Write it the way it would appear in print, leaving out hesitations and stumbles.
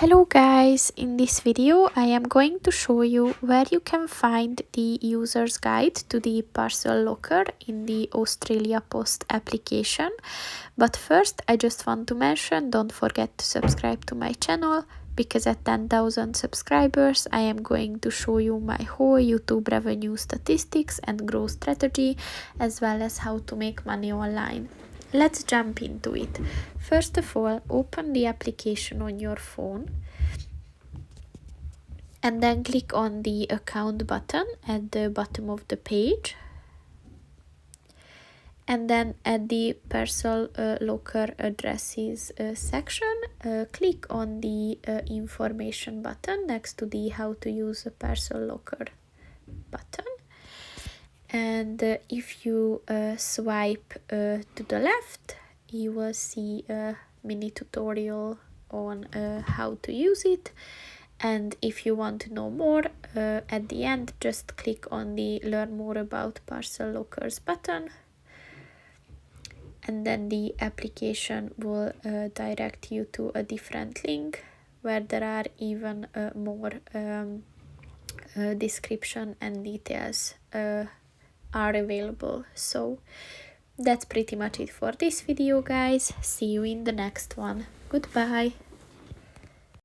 Hello guys, in this video I am going to show you where you can find the user's guide to the parcel locker in the Australia Post application. But first I just want to mention, don't forget to subscribe to my channel, because at 10,000 subscribers I am going to show you my whole YouTube revenue statistics and growth strategy, as well as how to make money online. Let's jump into it. First of all, open the application on your phone and then click on the account button at the bottom of the page. And then at the parcel locker addresses section, click on the information button next to the how to use a parcel locker button. And if you swipe to the left, you will see a mini tutorial on how to use it. And if you want to know more, at the end just click on the learn more about parcel lockers button, and then the application will direct you to a different link where there are even more description and details are available. So that's pretty much it for this video, guys. See you in the next one. Goodbye.